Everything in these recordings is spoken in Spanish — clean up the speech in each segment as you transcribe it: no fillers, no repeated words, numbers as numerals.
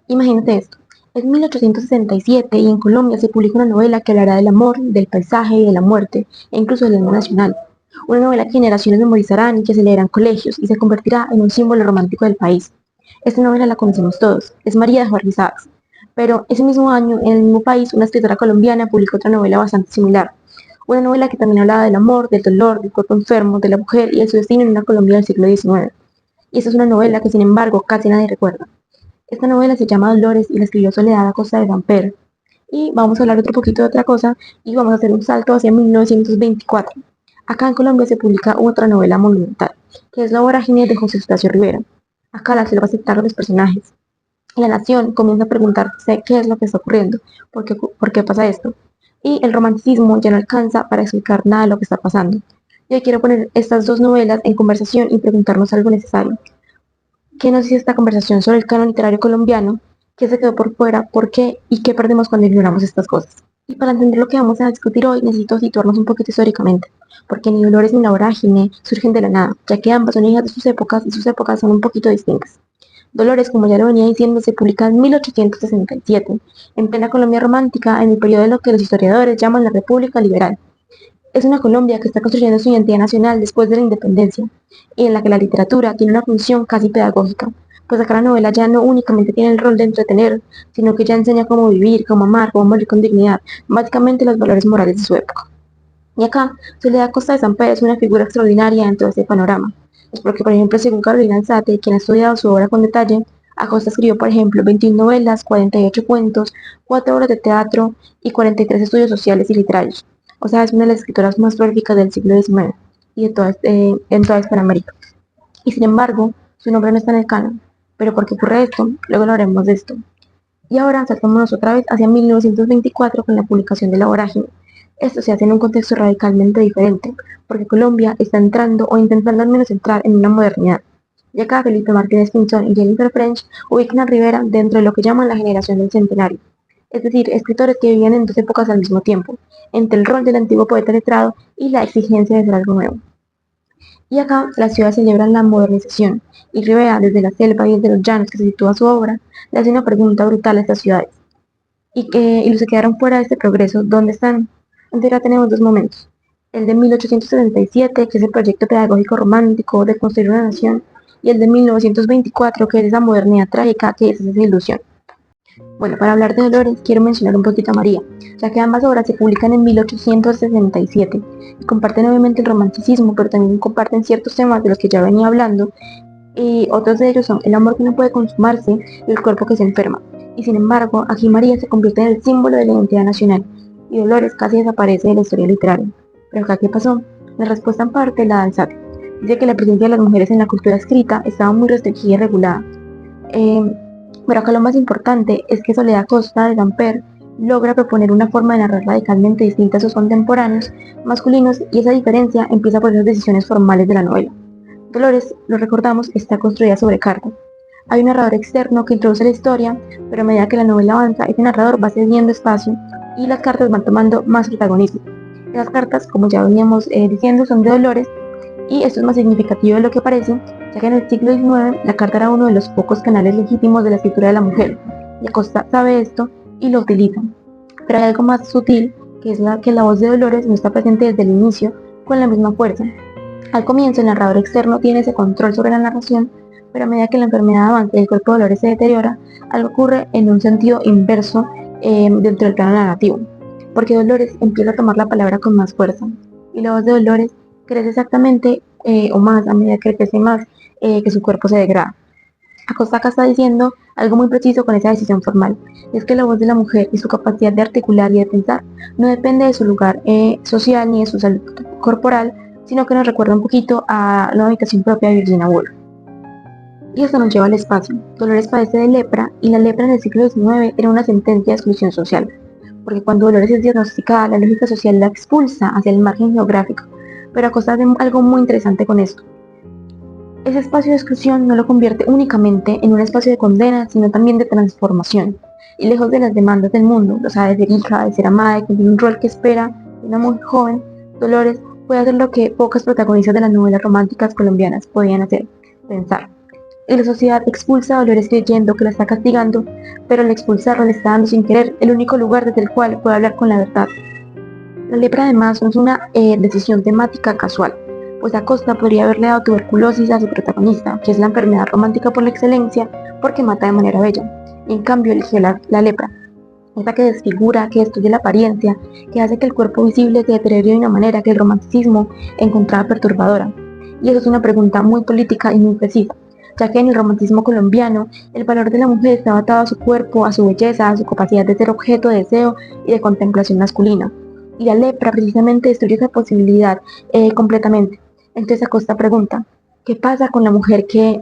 Imagínate esto. Es 1867 y en Colombia se publica una novela que hablará del amor, del paisaje y de la muerte, e incluso del himno nacional. Una novela que generaciones memorizarán y que se leerá en colegios y se convertirá en un símbolo romántico del país. Esta novela la conocemos todos, es María de Jorge Isaacs. Pero ese mismo año, en el mismo país, una escritora colombiana publicó otra novela bastante similar. Una novela que también hablaba del amor, del dolor, del cuerpo enfermo, de la mujer y de su destino en una Colombia del siglo XIX. Y esta es una novela que, sin embargo, casi nadie recuerda. Esta novela se llama Dolores y la escribió Soledad Acosta de Samper. Y vamos a hablar otro poquito de otra cosa y vamos a hacer un salto hacia 1924. Acá en Colombia se publica otra novela monumental, que es La Vorágine de José Eustacio Rivera. Acá la selva se trata los personajes. La nación comienza a preguntarse qué es lo que está ocurriendo, por qué pasa esto. Y el romanticismo ya no alcanza para explicar nada de lo que está pasando. Y hoy quiero poner estas dos novelas en conversación y preguntarnos algo necesario. ¿Qué nos dice esta conversación sobre el canon literario colombiano? ¿Qué se quedó por fuera? ¿Por qué? ¿Y qué perdemos cuando ignoramos estas cosas? Y para entender lo que vamos a discutir hoy, necesito situarnos un poquito históricamente, porque ni Dolores ni La Vorágine surgen de la nada, ya que ambas son hijas de sus épocas y sus épocas son un poquito distintas. Dolores, como ya lo venía diciendo, se publica en 1867, en plena Colombia romántica, en el periodo de lo que los historiadores llaman la República Liberal. Es una Colombia que está construyendo su identidad nacional después de la independencia, y en la que la literatura tiene una función casi pedagógica, pues acá la novela ya no únicamente tiene el rol de entretener, sino que ya enseña cómo vivir, cómo amar, cómo morir con dignidad, básicamente los valores morales de su época. Y acá, Soledad Costa de San Pedro es una figura extraordinaria en todo este panorama, porque por ejemplo, según Carolina Alzate, quien ha estudiado su obra con detalle, Acosta escribió, por ejemplo, 21 novelas, 48 cuentos, 4 obras de teatro y 43 estudios sociales y literarios. O sea, es una de las escritoras más prolíficas del siglo XIX y en toda Hispanoamérica. Y sin embargo, su nombre no está en el canon. ¿Pero por qué ocurre esto? Luego hablaremos de esto. Y ahora saltámonos otra vez hacia 1924 con la publicación de La Vorágine. Esto se hace en un contexto radicalmente diferente, porque Colombia está entrando o intentando al menos entrar en una modernidad. Y acá Felipe Martínez Pinzón y Jennifer French ubican a Rivera dentro de lo que llaman la generación del centenario, es decir, escritores que vivían en dos épocas al mismo tiempo, entre el rol del antiguo poeta letrado y la exigencia de hacer algo nuevo. Y acá las ciudades celebran la modernización, y Rivera, desde la selva y desde los llanos que se sitúa su obra, le hace una pregunta brutal a estas ciudades y los que quedaron fuera de este progreso, ¿dónde están? Entonces ya tenemos dos momentos. El de 1877, que es el proyecto pedagógico romántico de construir una nación, y el de 1924, que es esa modernidad trágica que es esa ilusión. Bueno, para hablar de Dolores, quiero mencionar un poquito a María, ya que ambas obras se publican en 1867 y comparten obviamente el romanticismo, pero también comparten ciertos temas de los que ya venía hablando, y otros de ellos son el amor que no puede consumarse y el cuerpo que se enferma. Y sin embargo, aquí María se convierte en el símbolo de la identidad nacional y Dolores casi desaparece de la historia literaria. Pero acá, ¿qué pasó? La respuesta en parte la da Alzate. Dice que la presencia de las mujeres en la cultura escrita estaba muy restringida y regulada. Eh, pero acá lo más importante es que Soledad Costa de Gamper logra proponer una forma de narrar radicalmente distinta a sus contemporáneos masculinos y esa diferencia empieza por esas decisiones formales de la novela. Dolores, lo recordamos, está construida sobre carta. Hay un narrador externo que introduce la historia, pero a medida que la novela avanza, ese narrador va cediendo espacio y las cartas van tomando más protagonismo. Las cartas, como ya veníamos diciendo, son de Dolores y esto es más significativo de lo que parece, ya que en el siglo XIX la carta era uno de los pocos canales legítimos de la escritura de la mujer. Y Acosta sabe esto y lo utiliza. Pero hay algo más sutil, que es que la voz de Dolores no está presente desde el inicio con la misma fuerza. Al comienzo, el narrador externo tiene ese control sobre la narración, pero a medida que la enfermedad avanza y el cuerpo de Dolores se deteriora, algo ocurre en un sentido inverso dentro del plano narrativo, porque Dolores empieza a tomar la palabra con más fuerza, y la voz de Dolores crece exactamente o más a medida que crece más que su cuerpo se degrada. Acosta acá está diciendo algo muy preciso con esa decisión formal, y es que la voz de la mujer y su capacidad de articular y de pensar no depende de su lugar social ni de su salud corporal, sino que nos recuerda un poquito a la habitación propia de Virginia Woolf. Y esto nos lleva al espacio. Dolores padece de lepra y la lepra en el siglo XIX era una sentencia de exclusión social, porque cuando Dolores es diagnosticada, la lógica social la expulsa hacia el margen geográfico, pero Acosta hace algo muy interesante con esto. Ese espacio de exclusión no lo convierte únicamente en un espacio de condena, sino también de transformación. Y lejos de las demandas del mundo, o sea, de ser hija, de ser amada, de cumplir un rol que espera de una mujer joven, Dolores puede hacer lo que pocas protagonistas de las novelas románticas colombianas podían hacer, pensar. Y la sociedad expulsa a Dolores creyendo que la está castigando, pero al expulsarla le está dando sin querer el único lugar desde el cual puede hablar con la verdad. La lepra además no es una decisión temática casual, pues Acosta podría haberle dado tuberculosis a su protagonista, que es la enfermedad romántica por la excelencia, porque mata de manera bella, y en cambio eligió la lepra, esa que desfigura, que destruye la apariencia, que hace que el cuerpo visible se deteriore de una manera que el romanticismo encontraba perturbadora. Y eso es una pregunta muy política y muy precisa, ya que en el romanticismo colombiano el valor de la mujer estaba atado a su cuerpo, a su belleza, a su capacidad de ser objeto de deseo y de contemplación masculina. Y la lepra precisamente destruye esa posibilidad completamente. Entonces Acosta pregunta, ¿qué pasa con la mujer que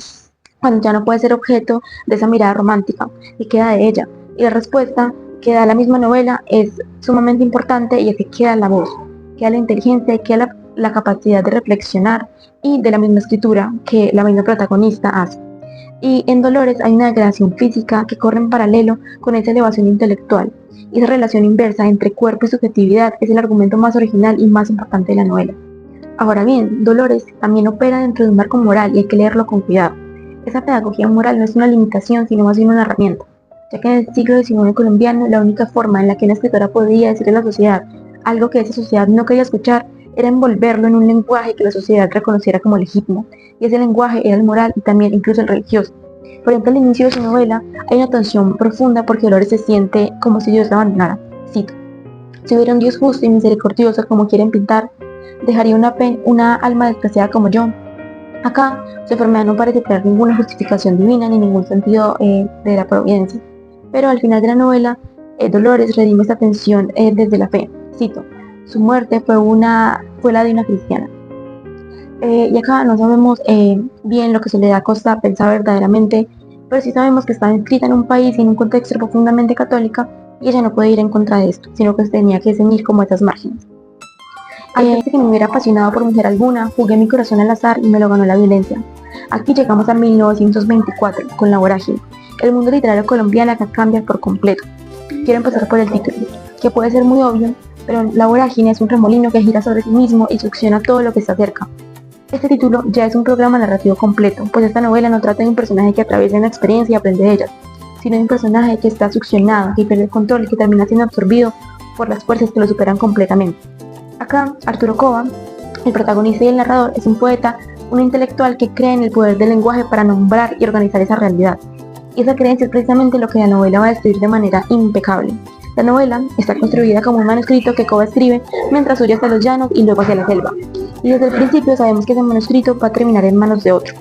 cuando ya no puede ser objeto de esa mirada romántica? ¿Qué queda de ella? Y la respuesta que da la misma novela es sumamente importante, y es que queda la voz, queda la inteligencia y queda la capacidad de reflexionar y de la misma escritura que la misma protagonista hace. Y en Dolores hay una degradación física que corre en paralelo con esa elevación intelectual. Y esa relación inversa entre cuerpo y subjetividad es el argumento más original y más importante de la novela. Ahora bien, Dolores también opera dentro de un marco moral y hay que leerlo con cuidado. Esa pedagogía moral no es una limitación, sino más bien una herramienta, ya que en el siglo XIX colombiano la única forma en la que una escritora podía decirle a la sociedad algo que esa sociedad no quería escuchar era envolverlo en un lenguaje que la sociedad reconociera como legítimo, y ese lenguaje era el moral y también incluso el religioso. Por ejemplo, al inicio de su novela hay una tensión profunda porque Dolores se siente como si Dios la abandonara. Cito: si hubiera un Dios justo y misericordioso como quieren pintar, dejaría una alma despreciada como yo. Acá su enfermedad no parece tener ninguna justificación divina ni ningún sentido de la providencia, pero al final de la novela Dolores redime esta tensión desde la fe. Cito: su muerte fue la de una cristiana. Y acá no sabemos bien lo que Soledad Acosta pensaba verdaderamente, pero sí sabemos que estaba inscrita en un país y en un contexto profundamente católica, y ella no puede ir en contra de esto, sino que tenía que ceñir como a esas márgenes. Antes de que me hubiera apasionado por mujer alguna, jugué mi corazón al azar y me lo ganó la violencia. Aquí llegamos a 1924, con La Vorágine, el mundo literario colombiano que cambia por completo. Quiero empezar por el título, que puede ser muy obvio, pero La Vorágine es un remolino que gira sobre sí mismo y succiona todo lo que está cerca. Este título ya es un programa narrativo completo, pues esta novela no trata de un personaje que atraviesa una experiencia y aprende de ella, sino de un personaje que está succionado, que pierde el control y que termina siendo absorbido por las fuerzas que lo superan completamente. Acá, Arturo Cova, el protagonista y el narrador, es un poeta, un intelectual que cree en el poder del lenguaje para nombrar y organizar esa realidad. Y esa creencia es precisamente lo que la novela va a describir de manera impecable. La novela está construida como un manuscrito que Cova escribe mientras huye hacia los llanos y luego hacia la selva. Y desde el principio sabemos que ese manuscrito va a terminar en manos de otro,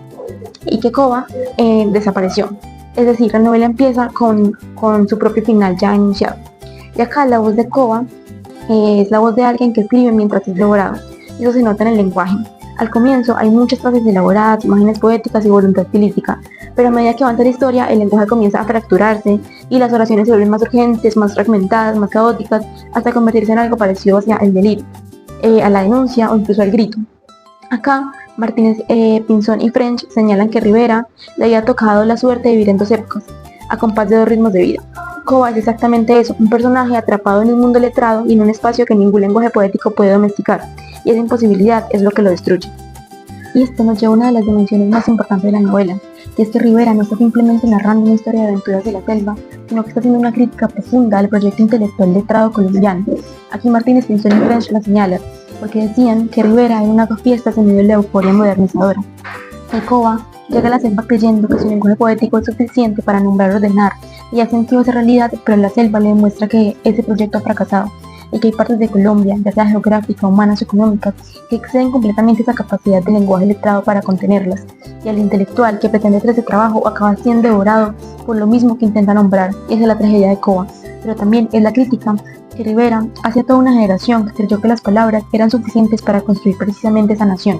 y que Cova desapareció. Es decir, la novela empieza con su propio final ya anunciado. Y acá la voz de Cova es la voz de alguien que escribe mientras es devorado. Eso se nota en el lenguaje. Al comienzo hay muchas frases elaboradas, imágenes poéticas y voluntad estilística, pero a medida que avanza la historia, el lenguaje comienza a fracturarse y las oraciones se vuelven más urgentes, más fragmentadas, más caóticas, hasta convertirse en algo parecido hacia el delirio, a la denuncia o incluso al grito. Acá, Martínez, Pinzón y French señalan que Rivera le había tocado la suerte de vivir en dos épocas, a compás de dos ritmos de vida. Cova es exactamente eso, un personaje atrapado en un mundo letrado y en un espacio que ningún lenguaje poético puede domesticar, y esa imposibilidad es lo que lo destruye. Y esto nos lleva a una de las dimensiones más importantes de la novela, y es que Rivera no está simplemente narrando una historia de aventuras de la selva, sino que está haciendo una crítica profunda al proyecto intelectual letrado colombiano. Aquí Martínez, Pinzón y French lo señalan, porque decían que Rivera era una fiesta en medio de la euforia modernizadora. El Cova llega a la selva creyendo que su lenguaje poético es suficiente para nombrar y ordenar, y ha sentido esa realidad, pero la selva le demuestra que ese proyecto ha fracasado, y que hay partes de Colombia, ya sea geográficas, humanas o económicas, que exceden completamente esa capacidad del lenguaje letrado para contenerlas, y al intelectual que pretende hacer ese trabajo acaba siendo devorado por lo mismo que intenta nombrar, y esa es la tragedia de Cova, pero también es la crítica que Rivera hacia toda una generación que creyó que las palabras eran suficientes para construir precisamente esa nación.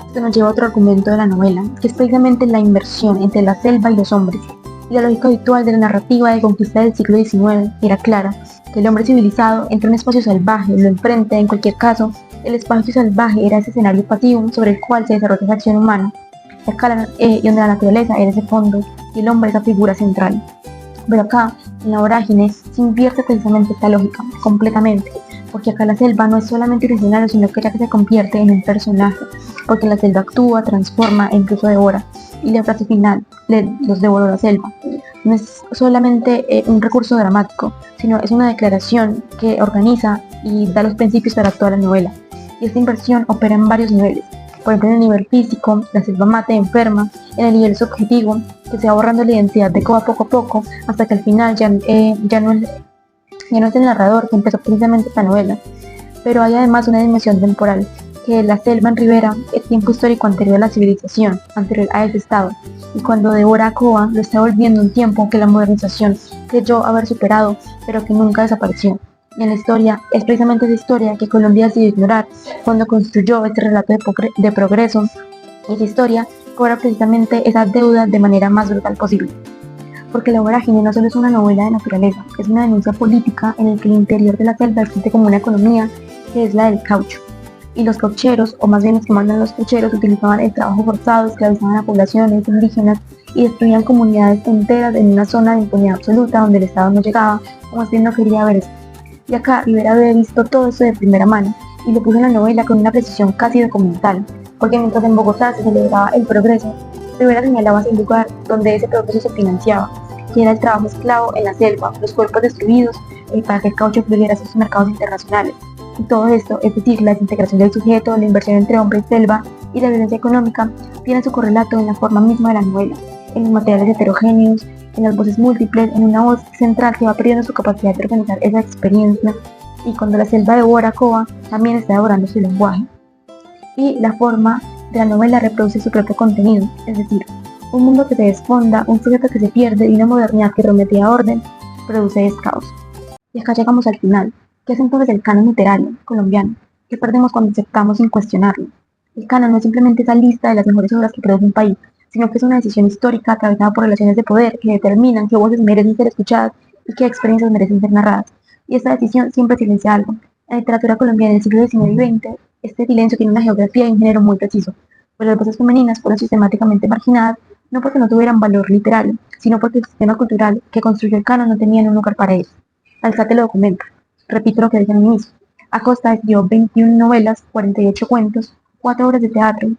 Esto nos lleva a otro argumento de la novela, que es precisamente la inversión entre la selva y los hombres, y la lógica habitual de la narrativa de conquista del siglo XIX era clara, que el hombre civilizado entra en un espacio salvaje, lo enfrenta. En cualquier caso, el espacio salvaje era ese escenario pasivo sobre el cual se desarrolla esa acción humana, y donde la naturaleza era ese fondo y el hombre esa figura central. Pero acá, en La Vorágine, se invierte precisamente esta lógica, completamente. porque acá la selva no es solamente un escenario, sino que ya que se convierte en un personaje, porque la selva actúa, transforma e incluso devora. Y la frase final, los devoró la selva, no es solamente un recurso dramático, sino es una declaración que organiza y da los principios para toda la novela. Y esta inversión opera en varios niveles. Por ejemplo, en el nivel físico, la selva mata y enferma; en el nivel subjetivo, que se va borrando la identidad de Koba poco a poco, hasta que al final ya no es el narrador que empezó precisamente esta novela. Pero hay además una dimensión temporal, que la selva en Rivera es tiempo histórico anterior a la civilización, anterior a ese estado, y cuando devora a Koba lo está volviendo un tiempo que la modernización creyó haber superado, pero que nunca desapareció. Y en la historia, es precisamente esa historia que Colombia decidió ignorar cuando construyó este relato de progreso, y esa historia cobra precisamente esa deuda de manera más brutal posible. Porque La Vorágine no solo es una novela de naturaleza, es una denuncia política en la que el interior de la selva existe como una economía que es la del caucho. Y los caucheros, o más bien los que mandan los caucheros, utilizaban el trabajo forzado, esclavizaban a poblaciones indígenas y destruían comunidades enteras en una zona de impunidad absoluta donde el Estado no llegaba, o más bien no quería ver eso. Y acá Rivera había visto todo eso de primera mano y lo puso en la novela con una precisión casi documental, porque mientras en Bogotá se celebraba el progreso, Rivera señalaba el lugar donde ese progreso se financiaba, que era el trabajo esclavo en la selva, los cuerpos destruidos para que el caucho fluyera hacia sus mercados internacionales. Y todo esto, es decir, la desintegración del sujeto, la inversión entre hombre y selva y la violencia económica, tiene su correlato en la forma misma de la novela, en los materiales heterogéneos, en las voces múltiples, en una voz central que va perdiendo su capacidad de organizar esa experiencia, y cuando la selva devora a Koba, también está devorando su lenguaje. Y la forma de la novela reproduce su propio contenido, es decir, un mundo que se desfonda, un sujeto que se pierde y una modernidad que prometía orden, produce caos. Y acá llegamos al final. ¿Qué es entonces el canon literario colombiano? ¿Qué perdemos cuando aceptamos sin cuestionarlo? El canon no es simplemente esa lista de las mejores obras que produce un país, sino que es una decisión histórica atravesada por relaciones de poder que determinan qué voces merecen ser escuchadas y qué experiencias merecen ser narradas. Y esta decisión siempre silencia algo. En la literatura colombiana del siglo XIX y XX, este silencio tiene una geografía y un género muy preciso, pues las voces femeninas fueron sistemáticamente marginadas, no porque no tuvieran valor literario, sino porque el sistema cultural que construyó el canon no tenía un lugar para ellos. Alzate lo documenta. Repito lo que dije al inicio. Acosta escribió 21 novelas, 48 cuentos, 4 obras de teatro,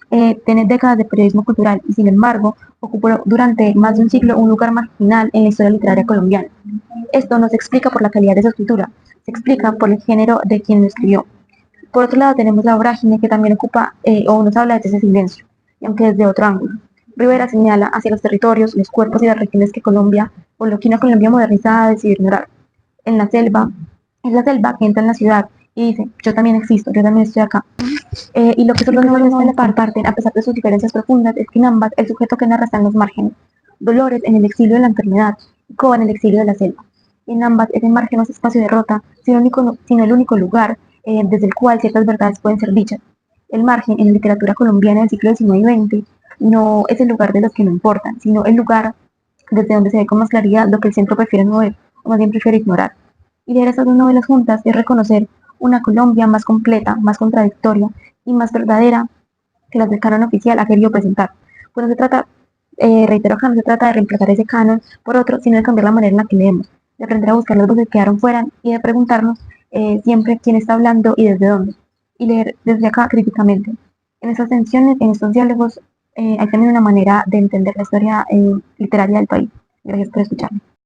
tiene décadas de periodismo cultural y, sin embargo, ocupó durante más de un siglo un lugar marginal en la historia literaria colombiana. Esto no se explica por la calidad de su escritura, se explica por el género de quien lo escribió. Por otro lado, tenemos La Vorágine, que también ocupa o nos habla de ese silencio, y aunque desde otro ángulo. Rivera señala hacia los territorios, los cuerpos y las regiones que Colombia, o lo que una Colombia modernizada decidió ignorar. En la selva, es la selva que entra en la ciudad y dice: yo también existo, yo también estoy acá. Y lo que esas dos novelas comparten, a pesar de sus diferencias profundas, es que en ambas el sujeto que narra está en los márgenes. Dolores en el exilio de la enfermedad, y Koba en el exilio de la selva. Y en ambas ese margen no es espacio de derrota, sino el único lugar desde el cual ciertas verdades pueden ser dichas. El margen en la literatura colombiana del siglo XIX y XX no es el lugar de los que no importan, sino el lugar desde donde se ve con más claridad lo que el centro prefiere no ver, o más bien prefiere ignorar. Y leer estas dos novelas juntas es reconocer una Colombia más completa, más contradictoria y más verdadera que las del canon oficial ha querido presentar. Pues no se trata, reitero acá, no se trata de reemplazar ese canon por otro, sino de cambiar la manera en la que leemos, de aprender a buscar las voces que quedaron fuera y de preguntarnos siempre quién está hablando y desde dónde, y leer desde acá críticamente. En estas tensiones, en estos diálogos, hay también una manera de entender la historia literaria del país. Gracias por escucharme.